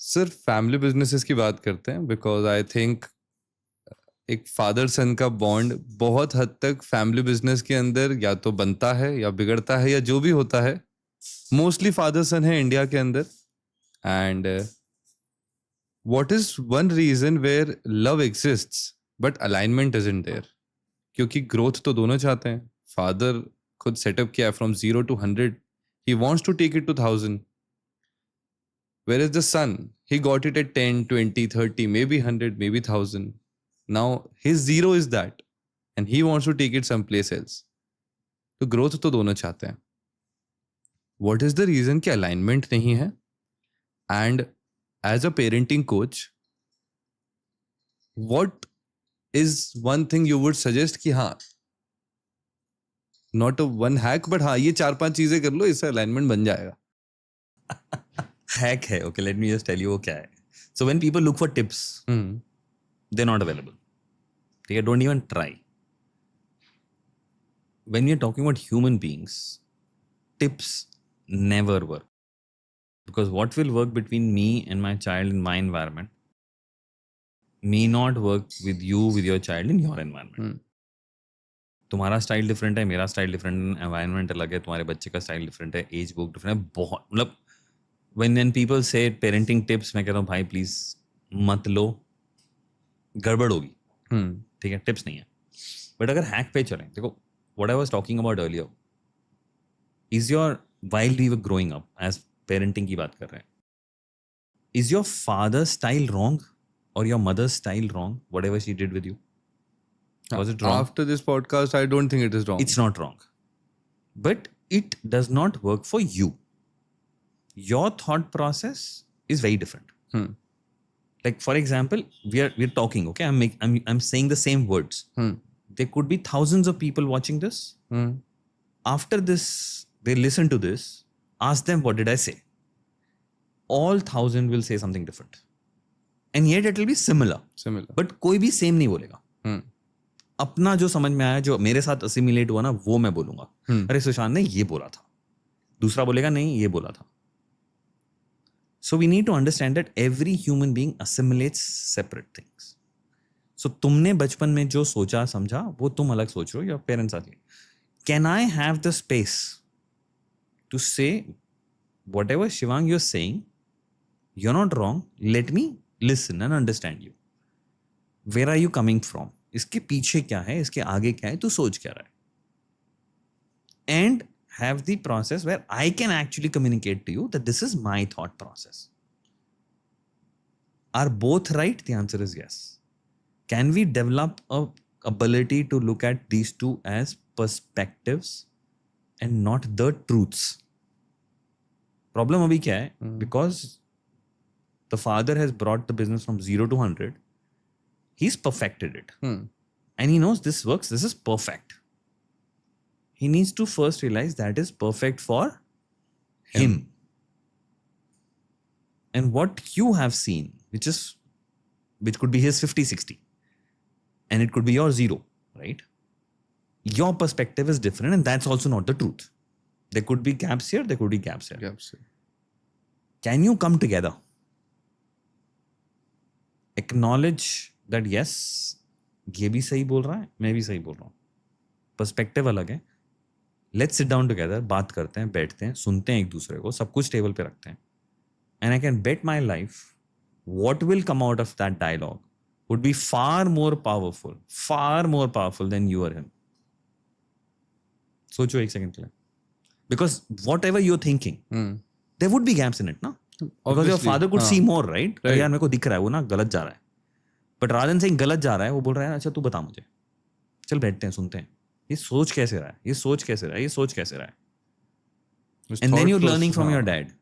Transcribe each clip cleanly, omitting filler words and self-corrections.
सिर्फ family businesses की बात करते हैं बिकॉज आई थिंक एक फादर सन का बॉन्ड बहुत हद तक फैमिली बिजनेस के अंदर या तो बनता है या बिगड़ता है या जो भी होता है मोस्टली फादर सन है इंडिया के अंदर. And what is one reason where love exists but alignment is in there. क्योंकि ग्रोथ तो दोनों चाहते हैं. फादर खुद सेटअप किया है from 0 to 100. He wants to take it to 1000. Whereas the son, he got it at 10, 20, 30, maybe 100, maybe 1000. Now his zero is that. And he wants to take it someplace else. तो growth तो दोनों चाहते हैं. What is the reason कि alignment नहीं है? And as a parenting coach, what is one thing you would suggest कि हाँ, not a one hack, but हाँ ये 4-5 चीजें कर लो, इससे alignment बन जाएगा. हैक है. Okay, let me just tell you वो क्या है. So when people look for tips, they are not available. ठीक है, don't even try. When you are talking about human beings, tips never work, because what will work between me and my child in my environment may not work with you, with your child in your environment. तुम्हारा style different है, मेरा style different है, environment अलग है, तुम्हारे बच्चे का style different है, एज बुक डिफरेंट है. बहुत मतलब when people say parenting tips, मैं कहता हूँ भाई प्लीज मत लो, गड़बड़ होगी. ठीक है, टिप्स नहीं है. बट अगर हैक पे चलें, देखो what I was talking about earlier is your while we were growing up, as parenting की बात कर रहे हैं, is your father's style wrong or your mother's style wrong, whatever she did with you? Was it wrong? After this podcast, I don't think it is wrong. It's not wrong. But it does not work for you. Your thought process is very different. Like for example, we're talking, okay? I'm saying the same words. There could be thousands of people watching this. After this, they listen to this. Ask them, what did I say? All 1,000 will say something different. And yet it will be similar. But कोई भी same नहीं बोलेगा. अपना जो समझ में आया, जो मेरे साथ assimilate हुआ ना, वो मैं बोलूंगा. अरे सुशांत ने ये बोला था. दूसरा बोलेगा नहीं, ये बोला था. So we need to understand that every human being assimilates separate things. So तुमने बचपन में जो सोचा समझा, वो तुम अलग सोच रहे हो, your parents are. Can I have the space to say whatever Shivang you're saying, you're not wrong, let me listen and understand you. Where are you coming from? इसके पीछे क्या है, इसके आगे क्या है, तू सोच क्या रहा है. And have the process where I can actually communicate to you that this is my thought process. Are both right? The answer is yes. Can we develop a ability to look at these two as perspectives and not the truths? Problem abhi kya hai? Because the father has brought the business from 0 to 100. He's perfected it. And he knows this works. This is perfect. He needs to first realize that is perfect for him. And what you have seen, which could be his 50-60, and it could be your 0, right? Your perspective is different, and that's also not the truth. There could be gaps here, there could be gaps here. Can you come together? Acknowledge that yes, ये भी सही बोल रहा है, मैं भी सही बोल रहा हूँ. पर्सपेक्टिव अलग है. लेट्स सिट डाउन टुगेदर, बात करते हैं, बैठते हैं, सुनते हैं एक दूसरे को, सब कुछ टेबल पे रखते हैं. And I can bet my life what will come out of that dialogue would be far more powerful than you or him. सोचो एक सेकंड के लिए. Because whatever you're thinking, there would be gaps in it, ना? Because your father could see more, right? यार मेरे को दिख रहा है वो ना गलत जा रहा है. But rather than saying गलत जा रहा है, वो बोल रहा है अच्छा तू बता मुझे. चल बैठते हैं, सुनते हैं. ये सोच कैसे रहा है, ये सोच कैसे रहा है, ये सोच कैसे रहा है. And then you're learning from your dad.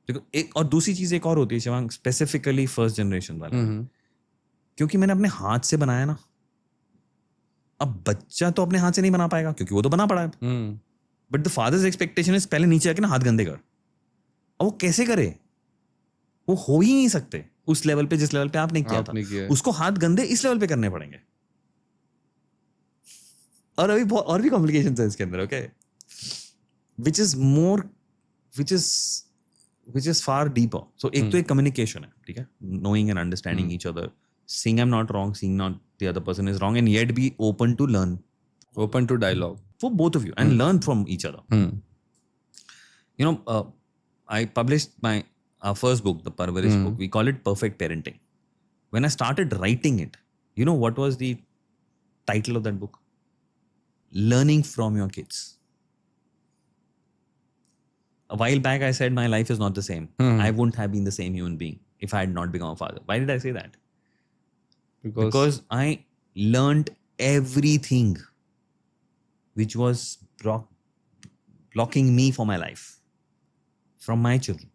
देखो एक और दूसरी चीज एक और होती है शिवांग, स्पेसिफिकली फर्स्ट जनरेशन वाले. क्योंकि मैंने अपने हाथ से बनाया ना. अब बच्चा तो अपने हाथ से नहीं बना पाएगा क्योंकि वो तो बना पड़ा है. But the father's expectation is पहले नीचे आके ना हाथ गंदे कर. अब वो कैसे करे? वो हो ही नहीं सकते उस लेवल पे जिस लेवल पे आपने किया था. उसको हाथ गंदे इस लेवल पे करने पड़ेंगे. और अभी और भी कॉम्प्लिकेशंस है इसके अंदर. Okay, which is which is far deeper. So एक तो एक communication है, ठीक है, knowing and understanding each other, seeing I'm not wrong, seeing not the other person is wrong, and yet be open to learn Open to dialogue. for both of you and learn from each other. You know, I published our first book, the Parvarish book. We call it Perfect Parenting. When I started writing it, you know what was the title of that book? Learning from your kids. A while back, I said my life is not the same. I wouldn't have been the same human being if I had not become a father. Why did I say that? Because I learned everything which was blocking me for my life from my children.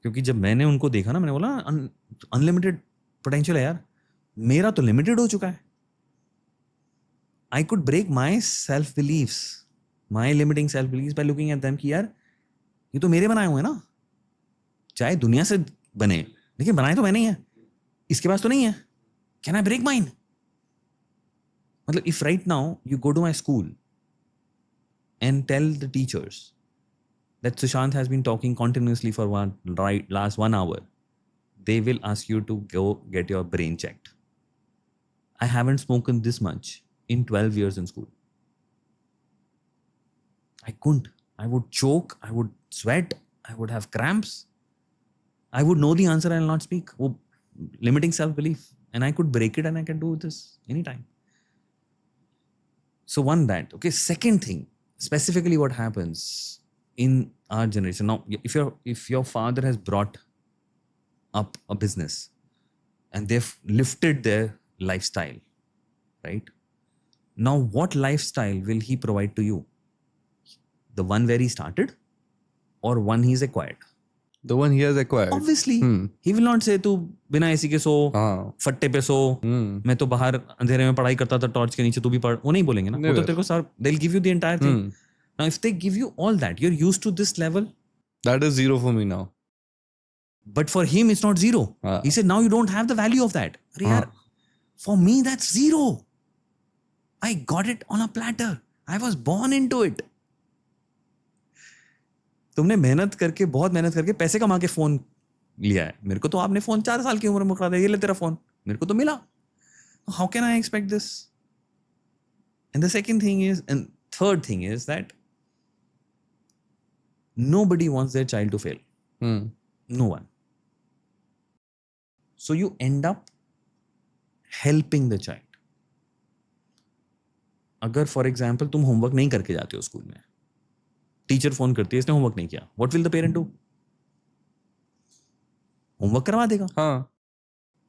क्योंकि जब मैंने उनको देखा ना, मैंने बोला unlimited potential है यार, मेरा तो लिमिटेड हो चुका है. I could break my self beliefs, my limiting self beliefs by looking at them कि यार ये तो मेरे बनाए हुए हैं ना, चाहे दुनिया से बने, लेकिन बनाए तो मैंने ही है, इसके पास तो नहीं है. Can I break mine? मतलब if right now you go to my school and tell the teachers that Sushant has been talking continuously for last 1 hour, they will ask you to go get your brain checked. I haven't spoken this much in 12 years in school. I couldn't. I would choke, I would sweat, I would have cramps. I would know the answer and I'll not speak. Limiting self-belief. And I could break it and I can do this anytime. So one that. Okay, second thing. Specifically what happens in our generation now, if your father has brought up a business and they've lifted their lifestyle, right? Now what lifestyle will he provide to you? The one where he started or one he's acquired? The one he has acquired. Obviously. He will not say तू बिना AC के सो, फट्टे पे सो, मैं तो बाहर अंधेरे में पढ़ाई करता था टॉर्च के नीचे, तू भी पढ़. वो नहीं बोलेंगे ना. वो तो तेरे को sir, they'll give you the entire thing. Now if they give you all that, you're used to this level. That is zero for me now. But for him it's not zero. He said now you don't have the value of that. Yaar, for me that's zero. I got it on a platter. I was born into it. तुमने मेहनत करके, बहुत मेहनत करके पैसे कमा के phone लिया है. मेरे को तो आपने फोन 4 साल की उम्र में पकड़ा दिया, ये ले तेरा फोन, मेरे को तो मिला. How can I expect this? And the second thing is, and third thing is that nobody wants their child to fail. No one. So you end up helping the child. अगर for example तुम homework नहीं करके जाते हो school में, teacher phone करती है इसने होमवर्क नहीं किया, what will the parent do? Homework करवा देगा.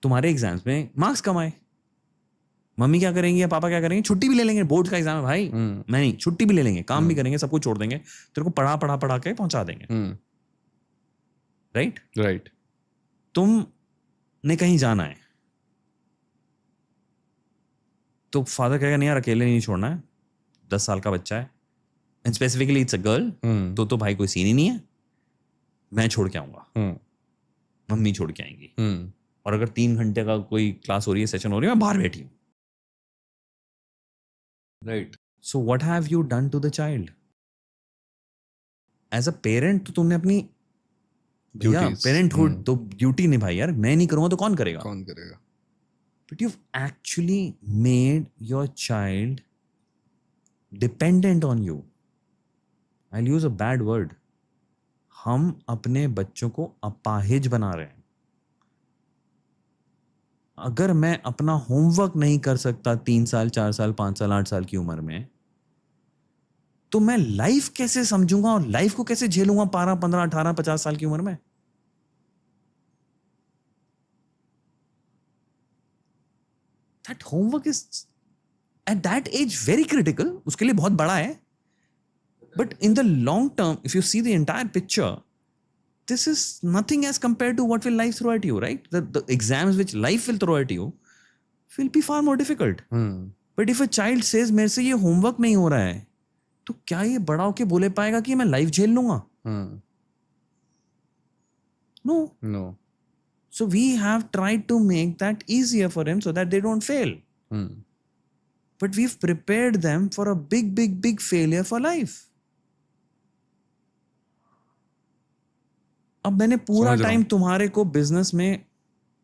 तुम्हारे एग्जाम्स में मार्क्स कमाए. मम्मी क्या करेंगी या पापा क्या करेंगे? छुट्टी भी ले लेंगे, बोर्ड का एग्जाम है भाई, मैं नहीं, छुट्टी भी ले लेंगे, काम भी करेंगे, सब कुछ छोड़ देंगे, तेरे को पढ़ा के पहुंचा देंगे. राइट. तुमने कहीं जाना है तो फादर कहेगा नहीं यार अकेले नहीं छोड़ना है, 10 साल का बच्चा है, and specifically it's a girl, तो भाई कोई सीन ही नहीं है, मैं छोड़ के आऊंगा, मम्मी छोड़ के आएंगी. और अगर 3 घंटे का कोई क्लास हो रही है, सेशन हो रही है, मैं बाहर बैठी हूँ. Right. So what have you done to the child? As a parent, तो तुमने अपनी पेरेंटहुड तो ड्यूटी निभाई यार. मैं नहीं करूंगा तो कौन करेगा? But you've actually made your child dependent on you. I'll use a bad word. हम अपने बच्चों को अपाहिज बना रहे हैं. अगर मैं अपना होमवर्क नहीं कर सकता 3 साल, 4 साल, 5 साल, 8 साल की उम्र में, तो मैं लाइफ कैसे समझूंगा और लाइफ को कैसे झेलूंगा 12, 15, 18, 50 साल की उम्र में? That homework is at that age very critical. उसके लिए बहुत बड़ा है. But in the long term, if you see the entire picture, this is nothing as compared to what will life throw at you, right? The exams which life will throw at you will be far more difficult. But if a child says मेरे से ये homework नहीं हो रहा है, तो क्या ये बड़ा होके बोले पाएगा कि मैं लाइफ झेल लूंगा? No. So we have tried to make that easier for him so that they don't fail. But we've prepared them for a big failure for life. अब मैंने पूरा समझ रहा टाइम हूँ। तुम्हारे को बिजनेस में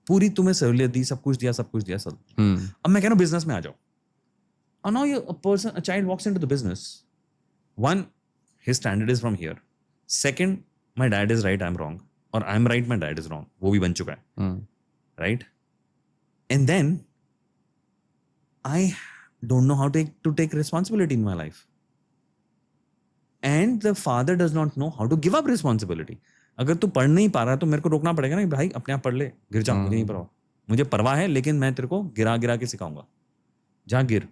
पूरी तुम्हें सहूलियत दी, सब कुछ दिया सब। अब मैं कह रहा हूँ बिजनेस में आ जाओ. And now a child walks into the business. One, his standard is from here. Second, my dad is right, I'm wrong. Or I'm right, my dad is wrong. वो भी बन चुका है. Right? And then, I don't know how to take responsibility in my life. And the father does not know how to give up responsibility. अगर तू पढ़ नहीं पा रहा तो मेरे को रोकना पड़ेगा ना, भाई अपने आप पढ़ ले, गिर जा, मुझे नहीं परवाह. मुझे परवाह है, लेकिन मैं तेरे को गिरा गिरा के सिखाऊंगा. जा गिर.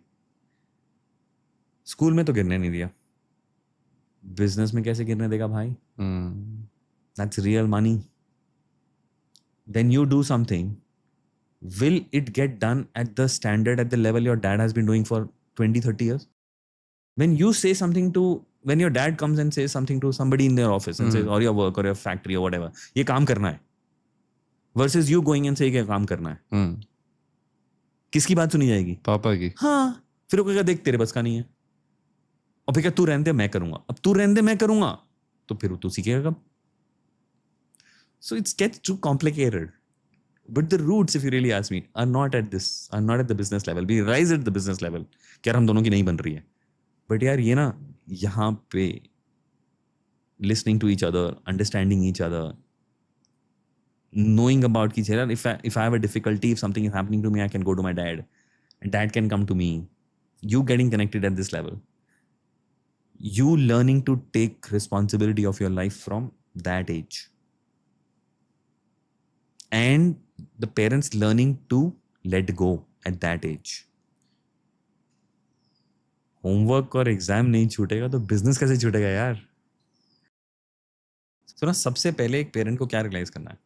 स्कूल में तो गिरने नहीं दिया, बिजनेस में कैसे गिरने देगा भाई? That's real money. When you do something, will it get done at the standard, at the level your dad has been doing for 20-30 years? When you say something to, when your dad comes and says something to somebody in their office and says, or your work or your factory or whatever, ये काम करना है, versus you going and saying ये काम करना है, किसकी बात सुनी जाएगी? पापा की. हाँ, फिर वो कहेगा देख तेरे बस का नहीं है, और फिर क्या तू रहने दे मैं करूंगा. अब तू रहने दे मैं करूंगा तो फिर तू सीखेगा कब? So it gets too complicated. But the roots, if you really ask me, are not at the business level. We rise at the business level. क्या हम दोनों की नहीं बन रही है. But यार ये ना यहाँ पे listening to each other, understanding each other, knowing about each other. If I have a difficulty, if something is happening to me, I can go to my dad, and dad can come to me. You getting connected at this level. You learning to take responsibility of your life from that age. And the parents learning to let go at that age. Homework और exam नहीं छूटेगा तो business कैसे छूटेगा यार? तो ना सबसे पहले एक पेरेंट को क्या रियलाइज करना है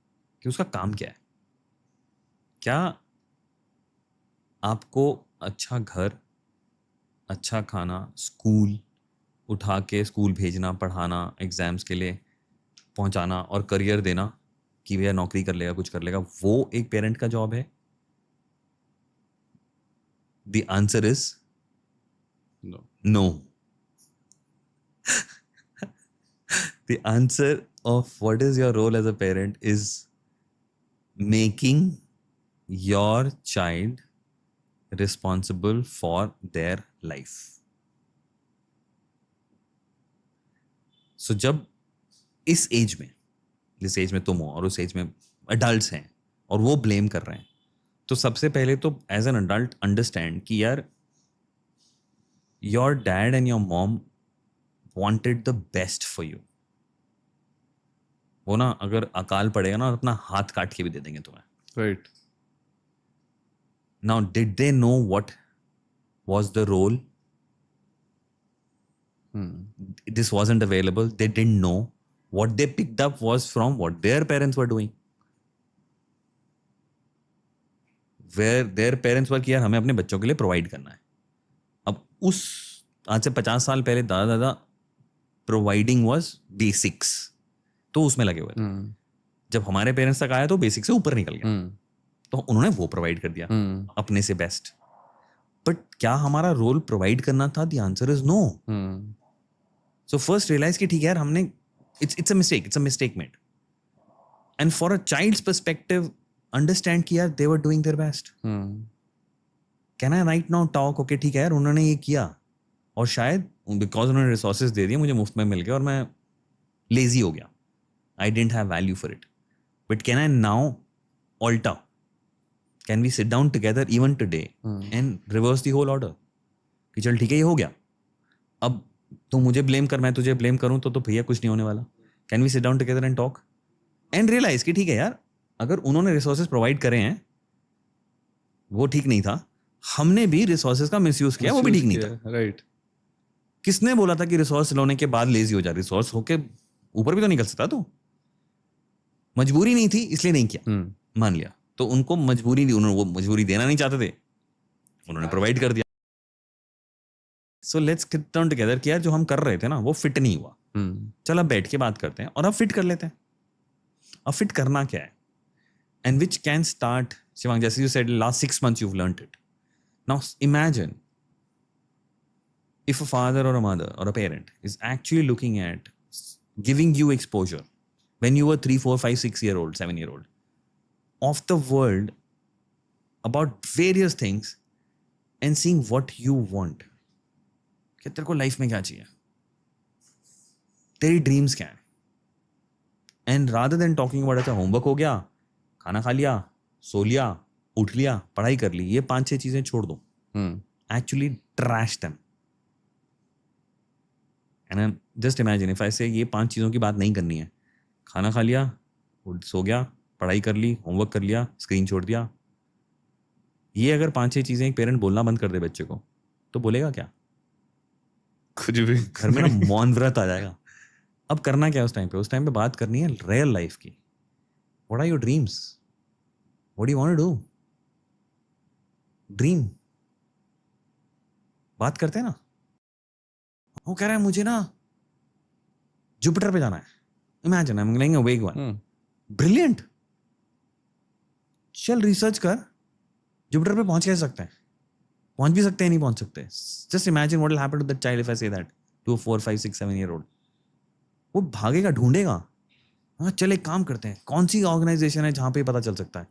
कि उसका काम क्या है. क्या आपको अच्छा घर, अच्छा खाना, स्कूल उठा के स्कूल भेजना, पढ़ाना, एग्जाम्स के लिए पहुंचाना और करियर देना कि भैया नौकरी कर लेगा, कुछ कर लेगा, वो एक पेरेंट का जॉब है? The answer is no. The answer of what is your role as a parent is making your child responsible for their life. So जब इस एज में, जिस एज में तुम हो और उस एज में अडल्ट्स हैं और वो ब्लेम कर रहे हैं, तो सबसे पहले तो एज एन अडल्ट अंडरस्टैंड कि यार your dad and your mom wanted the best for you. वो ना अगर अकाल पड़ेगा ना अपना हाथ काट के भी दे देंगे तुम्हें. Right. Now did they know what was the role? This wasn't available. They didn't know. What they picked up was from what their parents were doing. Where their parents were कि यार हमें अपने बच्चों के लिए प्रोवाइड करना है. अब उस आज से 50 साल पहले दादा दादा प्रोवाइडिंग वाज बेसिक्स, तो उसमें लगे हुए थे. जब हमारे पेरेंट्स तक आया तो बेसिक से ऊपर निकल गया, तो उन्होंने वो प्रोवाइड कर दिया अपने से बेस्ट. बट क्या हमारा रोल प्रोवाइड करना था? The answer is no. So first realise कि ठीक है यार हमने it's a mistake made. And for a child's perspective, understand कि यार they were doing their best. Can I right now talk, okay ठीक है यार उन्होंने ये किया और शायद because उन्होंने रिसोर्सेज दे दिए, मुझे मुफ्त में मिल गया और मैं लेजी हो गया, I didn't have value for it. But can I now alter? Can we sit down together even today and reverse the whole order? कि चल ठीक है ये हो गया, अब तो मुझे ब्लेम कर, मैं तुझे ब्लेम करूं तो भैया कुछ नहीं होने वाला. Can we sit down together and talk and realise कि ठीक है यार अगर उन्होंने रिसोर्सेज प्रोवाइड करे हैं वो ठीक नहीं था, हमने भी रिसोर्सेज का मिसयूज किया, वो भी ठीक नहीं था. राइट. किसने बोला था कि रिसोर्स लेने के बाद लेजी हो जा? रिसोर्स होके ऊपर भी तो निकल सकता. तो मजबूरी नहीं थी इसलिए नहीं किया, मान लिया. तो उनको मजबूरी थी, उन्होंने वो मजबूरी देना नहीं चाहते थे, उन्होंने प्रोवाइड कर दिया. So let's sit down together कि यार जो हम कर रहे थे ना वो फिट नहीं हुआ, चल अब बैठ के बात करते हैं और अब फिट कर लेते हैं. अब फिट करना क्या है? And which can start, Shivang जैसे you said last 6 months you've learned it. Now imagine if a father or a mother or a parent is actually looking at giving you exposure when you were 3, 4, 5, 6-year-old, 7-year-old, of the world about various things and seeing what you want. कि तेरे को life में क्या चाहिए, तेरी dreams क्या है, and rather than talking about अच्छा होमवर्क हो गया, खाना खा लिया, सो लिया, उठ लिया, पढ़ाई कर ली, ये 5-6 चीजें छोड़ दो. Actually trash them. And just imagine if I say ये 5 चीज़ों की बात नहीं करनी है, खाना खा लिया, सो गया, पढ़ाई कर ली, होमवर्क कर लिया, स्क्रीन छोड़ दिया, ये अगर 5-6 चीज़ें एक पेरेंट बोलना बंद कर दे बच्चे को, तो बोलेगा क्या? कुछ भी. घर में ना मौन व्रत आ जाएगा. अब करना क्या उस टाइम पे? उस टाइम पे बात करनी है रियल लाइफ की. What are your dreams? What do you want to do? Dream बात करते हैं ना. वो कह रहा है मुझे ना जुपिटर पे जाना है. Imagine I am laying a vague one. Brilliant. चल रिसर्च कर, जुपिटर पे पहुंच कैसे सकते हैं? पहुंच भी सकते हैं, नहीं पहुंच सकते. Just imagine what will happen to that child if I say that to 4, 5, 6, 7-year-old. वो भागेगा, ढूंढेगा. हाँ चल एक काम करते हैं, कौन सी ऑर्गेनाइजेशन है जहां पे पता चल सकता है?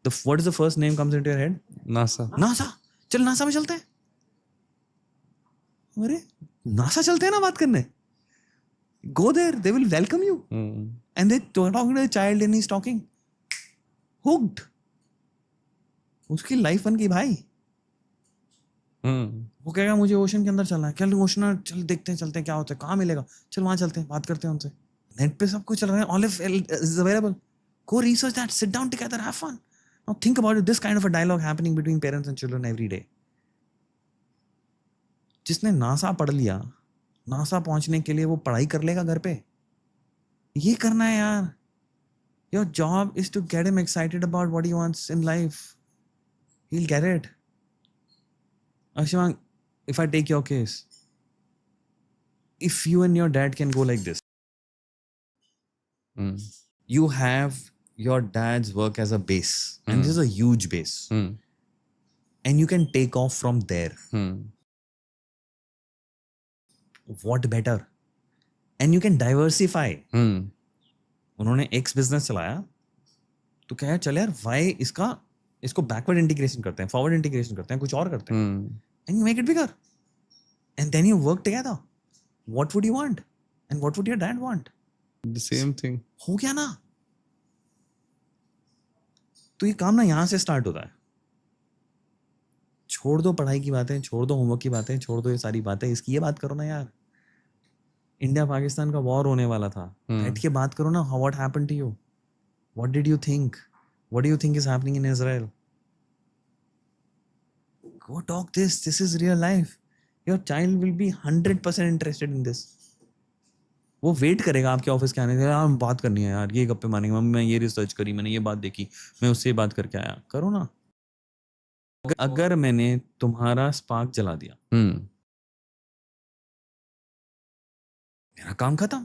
What is the first name comes into your head? NASA. NASA. चल नासा में चलते हैं. अरे नासा चलते हैं ना बात करने. Go there, they will welcome you. And they talking to the child and he's talking. Hooked. उसकी लाइफ बन गई भाई. वो कहेगा मुझे ओशन के अंदर चलना है. चल ओशन, चल देखते हैं, चलते हैं क्या होता है, कहाँ मिलेगा, चल वहां चलते हैं, बात करते हैं उनसे. नेट पे सब कुछ चल रहा है, all is available. Go research that, sit down together, have fun. Now think about it, this kind of a dialogue happening between parents and children every day. जिसने नासा पढ़ लिया, नासा पहुंचने के लिए वो पढ़ाई कर लेगा घर पे. ये करना है यार. Your job is to get him excited about what he wants in life. He'll get it. Ashimang, if I take your case, if you and your dad can go like this, you have your dad's work as a base, and this is a huge base, and you can take off from there. What better? And you can diversify. उन्होंने X business चलाया, तो क्या है, चल यार Y इसको backward integration करते हैं, फॉरवर्ड इंटीग्रेशन करते हैं, कुछ और करते हैं. And you make it bigger. And then you work together. What would you want? And what would your dad want? The same thing. हो गया ना. तो ये काम ना यहाँ से स्टार्ट होता है. छोड़ दो पढ़ाई की बातें, छोड़ दो होमवर्क की बातें, छोड़ दो ये सारी बातें. इसकी ये बात करो ना यार. इंडिया पाकिस्तान का वॉर होने वाला था, बैठ के बात करो ना. What happened to you? What did you think? What do you think is happening in Israel? Go talk this. This is real life. Your child will be 100% interested in this. वो wait करेगा आपके office के आने के लिए. यार बात करनी है यार, ये गप्पे मारेंगे, मम्मी मैं ये रिसर्च करी, मैंने ये बात देखी, मैं उससे बात करके आया. करो ना. अगर मैंने तुम्हारा स्पार्क जला दिया, मेरा काम खत्म.